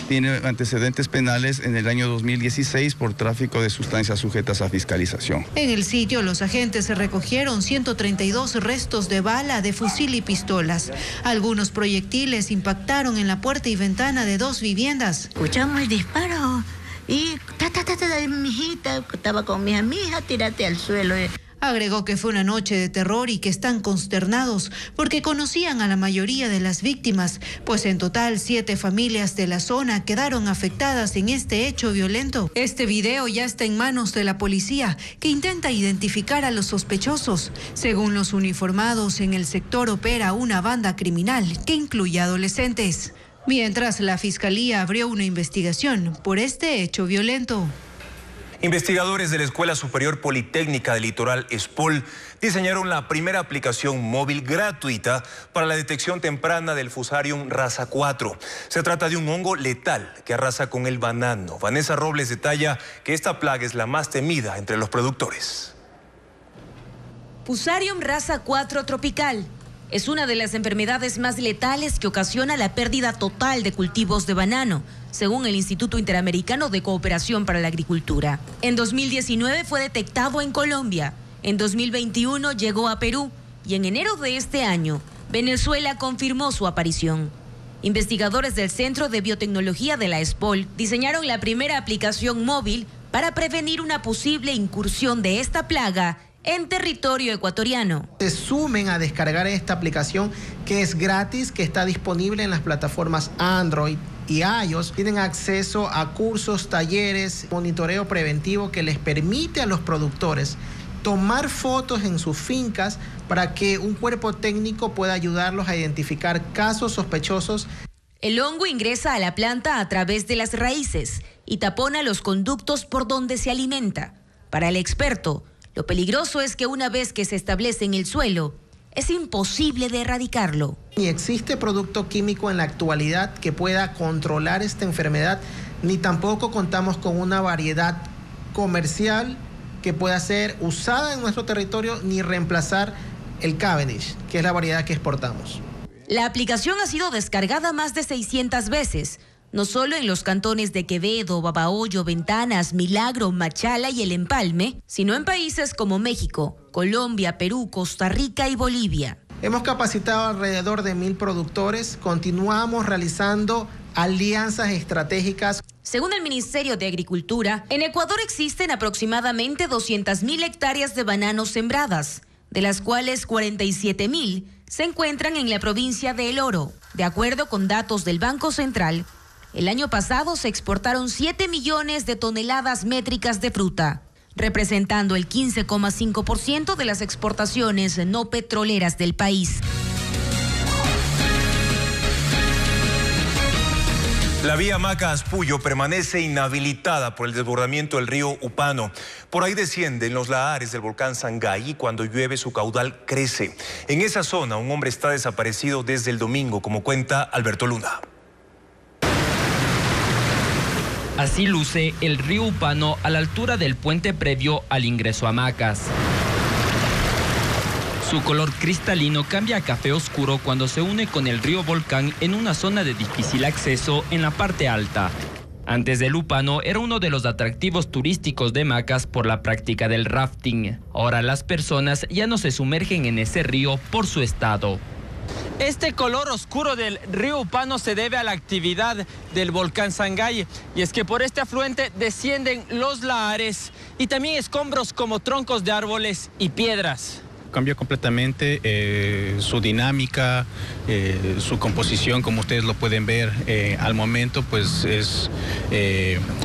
tiene antecedentes penales en el año 2016 por tráfico de sustancias sujetas a fiscalización. En el sitio, los agentes recogieron 132 restos de bala, de fusil y pistolas. Algunos proyectiles impactaron en la puerta y ventana de 2 viviendas. Escuchamos el disparo y mi hijita, estaba con mi hija, tírate al suelo. Agregó que fue una noche de terror y que están consternados porque conocían a la mayoría de las víctimas, pues en total 7 familias de la zona quedaron afectadas en este hecho violento. Este video ya está en manos de la policía, que intenta identificar a los sospechosos. Según los uniformados, en el sector opera una banda criminal que incluye adolescentes. Mientras, la Fiscalía abrió una investigación por este hecho violento. Investigadores de la Escuela Superior Politécnica del Litoral ESPOL diseñaron la primera aplicación móvil gratuita para la detección temprana del Fusarium raza 4. Se trata de un hongo letal que arrasa con el banano. Vanessa Robles detalla que esta plaga es la más temida entre los productores. Fusarium raza 4 tropical es una de las enfermedades más letales que ocasiona la pérdida total de cultivos de banano, según el Instituto Interamericano de Cooperación para la Agricultura. En 2019 fue detectado en Colombia, en 2021 llegó a Perú y en enero de este año, Venezuela confirmó su aparición. Investigadores del Centro de Biotecnología de la ESPOL diseñaron la primera aplicación móvil para prevenir una posible incursión de esta plaga en territorio ecuatoriano. Se sumen a descargar esta aplicación que es gratis, que está disponible en las plataformas Android y iOS. Tienen acceso a cursos, talleres, monitoreo preventivo que les permite a los productores tomar fotos en sus fincas para que un cuerpo técnico pueda ayudarlos a identificar casos sospechosos. El hongo ingresa a la planta a través de las raíces y tapona los conductos por donde se alimenta. Para el experto, lo peligroso es que una vez que se establece en el suelo, es imposible de erradicarlo. Ni existe producto químico en la actualidad que pueda controlar esta enfermedad, ni tampoco contamos con una variedad comercial que pueda ser usada en nuestro territorio, ni reemplazar el Cavendish, que es la variedad que exportamos. La aplicación ha sido descargada más de 600 veces, no solo en los cantones de Quevedo, Babahoyo, Ventanas, Milagro, Machala y El Empalme, sino en países como México, Colombia, Perú, Costa Rica y Bolivia. Hemos capacitado alrededor de 1000 productores, continuamos realizando alianzas estratégicas. Según el Ministerio de Agricultura, en Ecuador existen aproximadamente 200.000 hectáreas de bananos sembradas, de las cuales 47.000 se encuentran en la provincia de El Oro. De acuerdo con datos del Banco Central, el año pasado se exportaron 7 millones de toneladas métricas de fruta, representando el 15,5% de las exportaciones no petroleras del país. La vía Macas-Puyo permanece inhabilitada por el desbordamiento del río Upano. Por ahí descienden los lahares del volcán Sangay y cuando llueve su caudal crece. En esa zona un hombre está desaparecido desde el domingo, como cuenta Alberto Luna. Así luce el río Upano a la altura del puente previo al ingreso a Macas. Su color cristalino cambia a café oscuro cuando se une con el río Volcán en una zona de difícil acceso en la parte alta. Antes del Upano era uno de los atractivos turísticos de Macas por la práctica del rafting. Ahora las personas ya no se sumergen en ese río por su estado. Este color oscuro del río Upano se debe a la actividad del volcán Sangay, y es que por este afluente descienden los lahares y también escombros como troncos de árboles y piedras. Cambió completamente su dinámica, su composición, como ustedes lo pueden ver al momento, pues es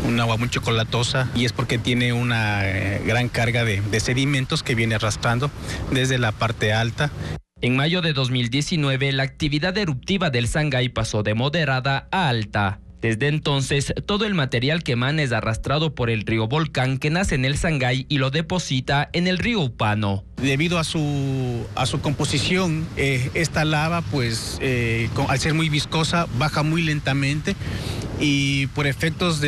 un agua muy chocolatosa, y es porque tiene una gran carga de sedimentos que viene arrastrando desde la parte alta. En mayo de 2019, la actividad eruptiva del Sangay pasó de moderada a alta. Desde entonces, todo el material que emana es arrastrado por el río Volcán, que nace en el Sangay y lo deposita en el río Upano. Debido a su composición, esta lava, pues, al ser muy viscosa, baja muy lentamente, y por efectos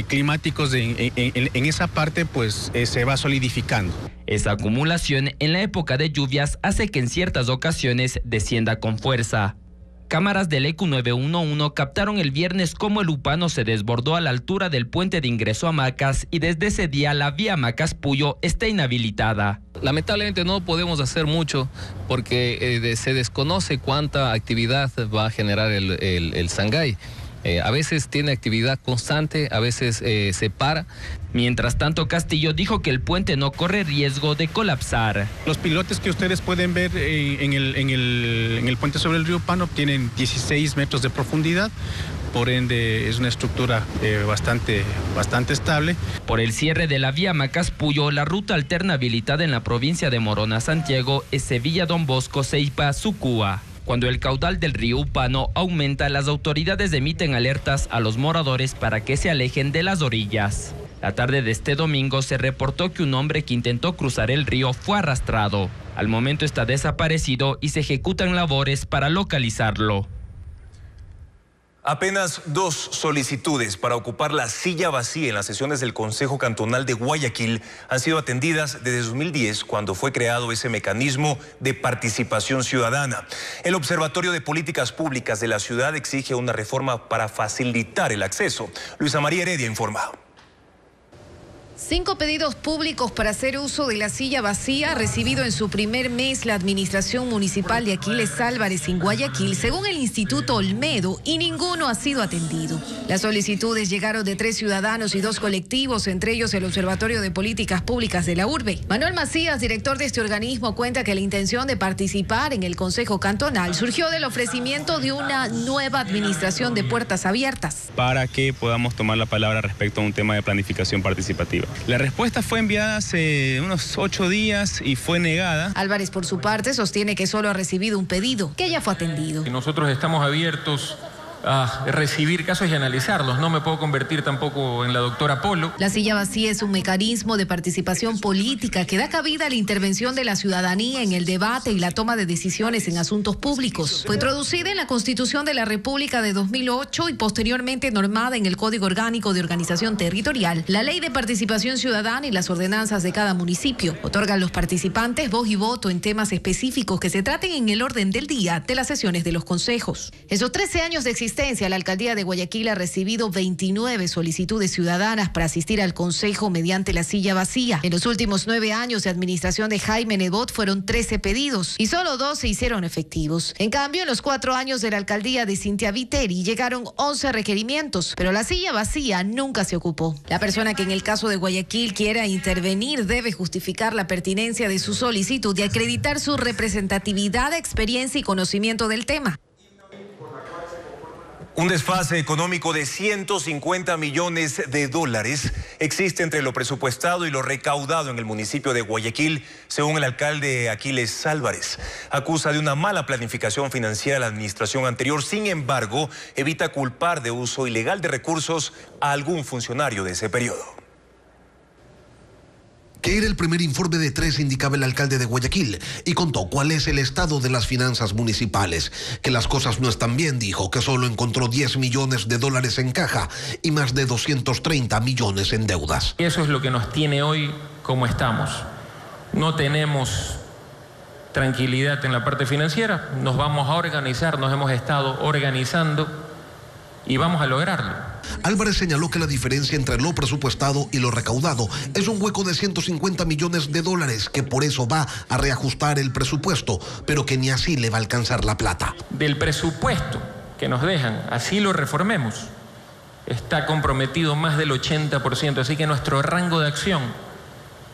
climáticos en esa parte, pues, se va solidificando. Esa acumulación en la época de lluvias hace que en ciertas ocasiones descienda con fuerza. Cámaras del ECU 911 captaron el viernes cómo el Upano se desbordó a la altura del puente de ingreso a Macas, y desde ese día la vía Macas-Puyo está inhabilitada. Lamentablemente no podemos hacer mucho porque se desconoce cuánta actividad va a generar el Sangay. A veces tiene actividad constante, a veces se para. Mientras tanto, Castillo dijo que el puente no corre riesgo de colapsar. Los pilotes que ustedes pueden ver en el puente sobre el río Upano tienen 16 metros de profundidad. Por ende, es una estructura bastante estable. Por el cierre de la vía Macas-Puyo, la ruta alterna habilitada en la provincia de Morona, Santiago, es Sevilla-Don Bosco, Ceipa-Sucúa. Cuando el caudal del río Upano aumenta, las autoridades emiten alertas a los moradores para que se alejen de las orillas. La tarde de este domingo se reportó que un hombre que intentó cruzar el río fue arrastrado. Al momento está desaparecido y se ejecutan labores para localizarlo. Apenas 2 solicitudes para ocupar la silla vacía en las sesiones del Consejo Cantonal de Guayaquil han sido atendidas desde 2010, cuando fue creado ese mecanismo de participación ciudadana. El Observatorio de Políticas Públicas de la ciudad exige una reforma para facilitar el acceso. Luisa María Heredia informa. 5 pedidos públicos para hacer uso de la silla vacía ha recibido en su primer mes la Administración Municipal de Aquiles Álvarez en Guayaquil, según el Instituto Olmedo, y ninguno ha sido atendido. Las solicitudes llegaron de 3 ciudadanos y 2 colectivos, entre ellos el Observatorio de Políticas Públicas de la urbe. Manuel Macías, director de este organismo, cuenta que la intención de participar en el Consejo Cantonal surgió del ofrecimiento de una nueva administración de puertas abiertas. Para que podamos tomar la palabra respecto a un tema de planificación participativa. La respuesta fue enviada hace unos 8 días y fue negada. Álvarez, por su parte, sostiene que solo ha recibido un pedido, que ya fue atendido. Nosotros estamos abiertos a recibir casos y analizarlos. No me puedo convertir tampoco en la doctora Polo. La silla vacía es un mecanismo de participación política que da cabida a la intervención de la ciudadanía en el debate y la toma de decisiones en asuntos públicos. Fue introducida en la Constitución de la República de 2008 y posteriormente normada en el Código Orgánico de Organización Territorial, la Ley de Participación Ciudadana y las ordenanzas de cada municipio. Otorga a los participantes voz y voto en temas específicos que se traten en el orden del día de las sesiones de los consejos. Esos 13 años de existencia, la alcaldía de Guayaquil ha recibido 29 solicitudes ciudadanas para asistir al consejo mediante la silla vacía. En los últimos 9 años de administración de Jaime Nebot fueron 13 pedidos y solo 2 se hicieron efectivos. En cambio, en los 4 años de la alcaldía de Cintia Viteri llegaron 11 requerimientos, pero la silla vacía nunca se ocupó. La persona que en el caso de Guayaquil quiera intervenir debe justificar la pertinencia de su solicitud y acreditar su representatividad, experiencia y conocimiento del tema. Un desfase económico de 150 millones de dólares existe entre lo presupuestado y lo recaudado en el municipio de Guayaquil, según el alcalde Aquiles Álvarez. Acusa de una mala planificación financiera la administración anterior, sin embargo, evita culpar de uso ilegal de recursos a algún funcionario de ese periodo. Que era el primer informe de 3, indicaba el alcalde de Guayaquil, y contó cuál es el estado de las finanzas municipales. Que las cosas no están bien, dijo, que solo encontró 10 millones de dólares en caja y más de 230 millones en deudas. Eso es lo que nos tiene hoy como estamos. No tenemos tranquilidad en la parte financiera, nos vamos a organizar, nos hemos estado organizando y vamos a lograrlo. Álvarez señaló que la diferencia entre lo presupuestado y lo recaudado es un hueco de 150 millones de dólares, que por eso va a reajustar el presupuesto, pero que ni así le va a alcanzar la plata. Del presupuesto que nos dejan, así lo reformemos, está comprometido más del 80%, así que nuestro rango de acción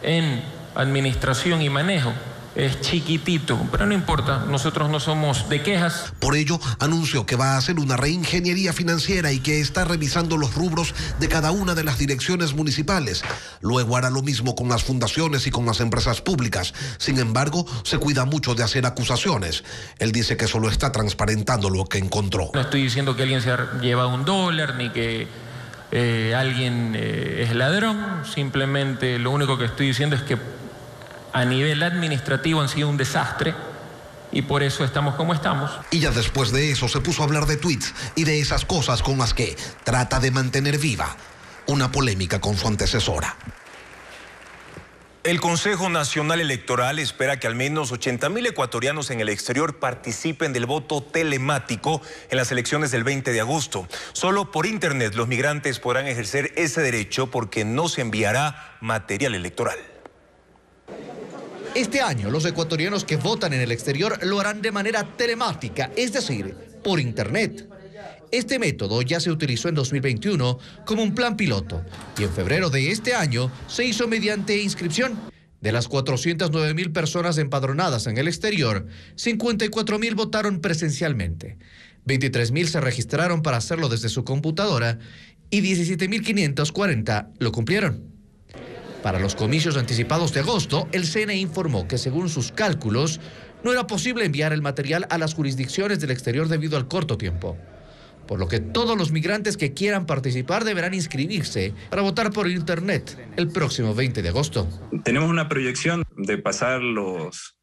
en administración y manejo es chiquitito, pero no importa, nosotros no somos de quejas. Por ello, anunció que va a hacer una reingeniería financiera y que está revisando los rubros de cada una de las direcciones municipales. Luego hará lo mismo con las fundaciones y con las empresas públicas. Sin embargo, se cuida mucho de hacer acusaciones. Él dice que solo está transparentando lo que encontró. No estoy diciendo que alguien se ha llevado $1 ni que alguien es ladrón, simplemente lo único que estoy diciendo es que a nivel administrativo han sido un desastre y por eso estamos como estamos. Y ya después de eso se puso a hablar de tweets y de esas cosas con las que trata de mantener viva una polémica con su antecesora. El Consejo Nacional Electoral espera que al menos 80.000 ecuatorianos en el exterior participen del voto telemático en las elecciones del 20 de agosto. Solo por internet los migrantes podrán ejercer ese derecho porque no se enviará material electoral. Este año, los ecuatorianos que votan en el exterior lo harán de manera telemática, es decir, por internet. Este método ya se utilizó en 2021 como un plan piloto y en febrero de este año se hizo mediante inscripción. De las 409.000 personas empadronadas en el exterior, 54.000 votaron presencialmente, 23.000 se registraron para hacerlo desde su computadora y 17.540 lo cumplieron. Para los comicios anticipados de agosto, el CNE informó que según sus cálculos, no era posible enviar el material a las jurisdicciones del exterior debido al corto tiempo. Por lo que todos los migrantes que quieran participar deberán inscribirse para votar por internet el próximo 20 de agosto. Tenemos una proyección de pasar los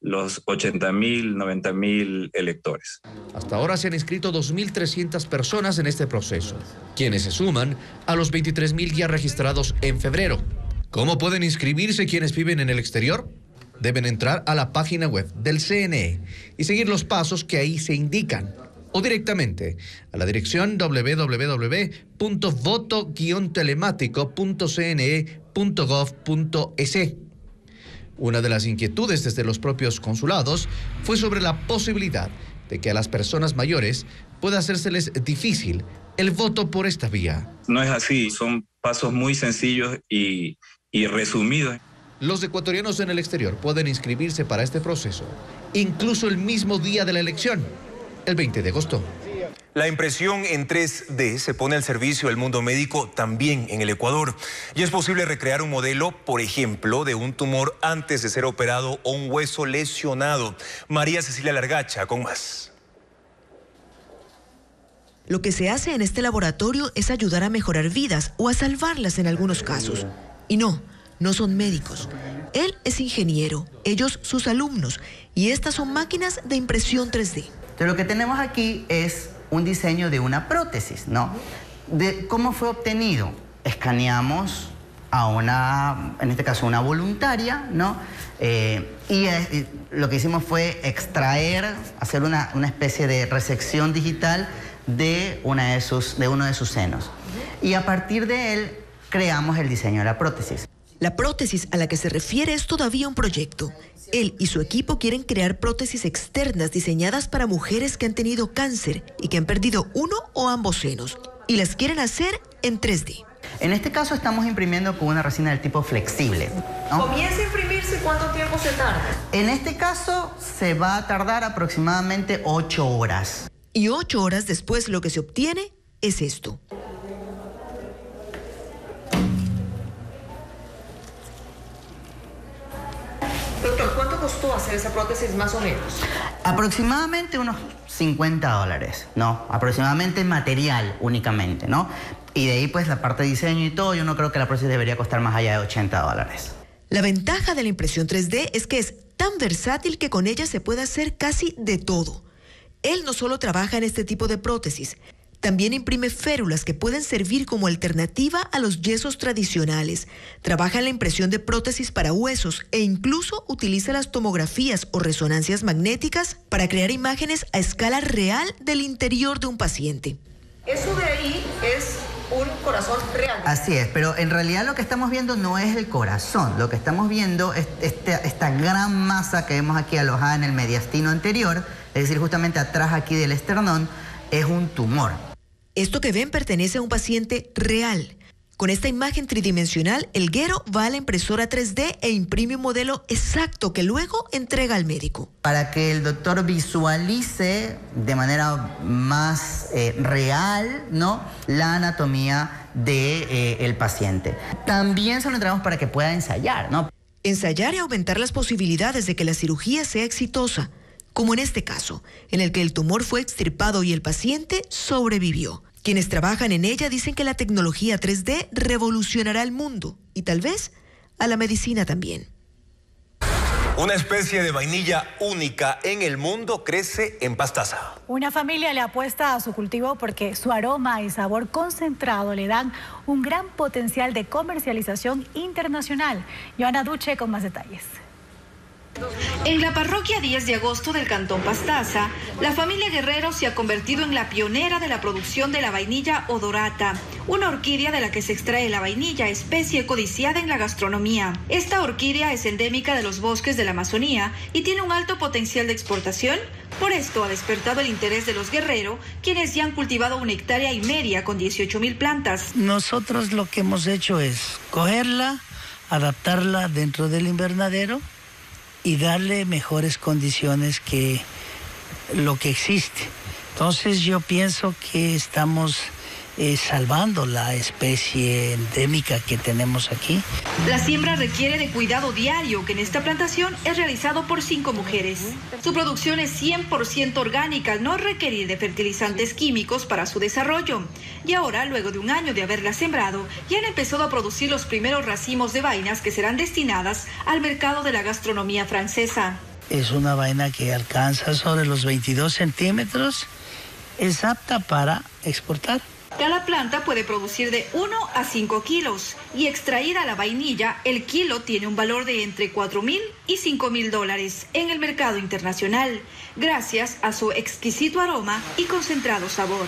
80.000, 90.000 electores. Hasta ahora se han inscrito 2.300 personas en este proceso, quienes se suman a los 23.000 ya registrados en febrero. ¿Cómo pueden inscribirse quienes viven en el exterior? Deben entrar a la página web del CNE y seguir los pasos que ahí se indican, o directamente a la dirección www.voto-telemático.cne.gov.es. Una de las inquietudes desde los propios consulados fue sobre la posibilidad de que a las personas mayores pueda hacérseles difícil el voto por esta vía. No es así, son pasos muy sencillos y resumidos. Los ecuatorianos en el exterior pueden inscribirse para este proceso, incluso el mismo día de la elección, el 20 de agosto. La impresión en 3D se pone al servicio del mundo médico también en el Ecuador. Y es posible recrear un modelo, por ejemplo, de un tumor antes de ser operado o un hueso lesionado. María Cecilia Largacha con más. Lo que se hace en este laboratorio es ayudar a mejorar vidas o a salvarlas en algunos casos. Y no son médicos. Él es ingeniero, ellos sus alumnos, y estas son máquinas de impresión 3D. Entonces, lo que tenemos aquí es un diseño de una prótesis, ¿no? ¿Cómo fue obtenido? Escaneamos a en este caso, una voluntaria, ¿no? Lo que hicimos fue extraer, hacer una especie de resección digital de uno de sus senos. Y a partir de él, creamos el diseño de la prótesis. La prótesis a la que se refiere es todavía un proyecto. Él y su equipo quieren crear prótesis externas diseñadas para mujeres que han tenido cáncer y que han perdido uno o ambos senos. Y las quieren hacer en 3D. En este caso estamos imprimiendo con una resina del tipo flexible, ¿no? ¿Comienza a imprimirse? ¿Cuánto tiempo se tarda? En este caso se va a tardar aproximadamente 8 horas. Y 8 horas después lo que se obtiene es esto. Doctor, ¿cuánto costó hacer esa prótesis más o menos? Aproximadamente unos $50, ¿no? Aproximadamente material únicamente, ¿no? Y de ahí pues la parte de diseño y todo, yo no creo que la prótesis debería costar más allá de $80. La ventaja de la impresión 3D es que es tan versátil que con ella se puede hacer casi de todo. Él no solo trabaja en este tipo de prótesis, también imprime férulas que pueden servir como alternativa a los yesos tradicionales. Trabaja en la impresión de prótesis para huesos e incluso utiliza las tomografías o resonancias magnéticas para crear imágenes a escala real del interior de un paciente. Eso de ahí es un corazón real. Así es, pero en realidad lo que estamos viendo no es el corazón. Lo que estamos viendo es esta gran masa que vemos aquí alojada en el mediastino anterior, es decir, justamente atrás aquí del esternón, es un tumor. Esto que ven pertenece a un paciente real. Con esta imagen tridimensional, el guero va a la impresora 3D e imprime un modelo exacto que luego entrega al médico. Para que el doctor visualice de manera más real, ¿no?, la anatomía del paciente. También se lo entregamos para que pueda ensayar, ¿no? Ensayar y aumentar las posibilidades de que la cirugía sea exitosa, como en este caso, en el que el tumor fue extirpado y el paciente sobrevivió. Quienes trabajan en ella dicen que la tecnología 3D revolucionará el mundo y tal vez a la medicina también. Una especie de vainilla única en el mundo crece en Pastaza. Una familia le apuesta a su cultivo porque su aroma y sabor concentrado le dan un gran potencial de comercialización internacional. Joana Duche con más detalles. En la parroquia 10 de agosto del cantón Pastaza, la familia Guerrero se ha convertido en la pionera de la producción de la vainilla odorata, una orquídea de la que se extrae la vainilla, especie codiciada en la gastronomía. Esta orquídea es endémica de los bosques de la Amazonía y tiene un alto potencial de exportación. Por esto ha despertado el interés de los Guerrero, quienes ya han cultivado 1,5 hectáreas con 18,000 plantas. Nosotros lo que hemos hecho es cogerla, adaptarla dentro del invernadero y darle mejores condiciones que lo que existe. Entonces yo pienso que estamos salvando la especie endémica que tenemos aquí. La siembra requiere de cuidado diario, que en esta plantación es realizado por 5 mujeres. Su producción es 100% orgánica, al no requerir de fertilizantes químicos para su desarrollo. Y ahora, luego de 1 año de haberla sembrado, ya han empezado a producir los primeros racimos de vainas que serán destinadas al mercado de la gastronomía francesa. Es una vaina que alcanza sobre los 22 centímetros, es apta para exportar. Cada planta puede producir de 1 a 5 kilos y extraída la vainilla, el kilo tiene un valor de entre $4,000 y $5,000 en el mercado internacional, gracias a su exquisito aroma y concentrado sabor.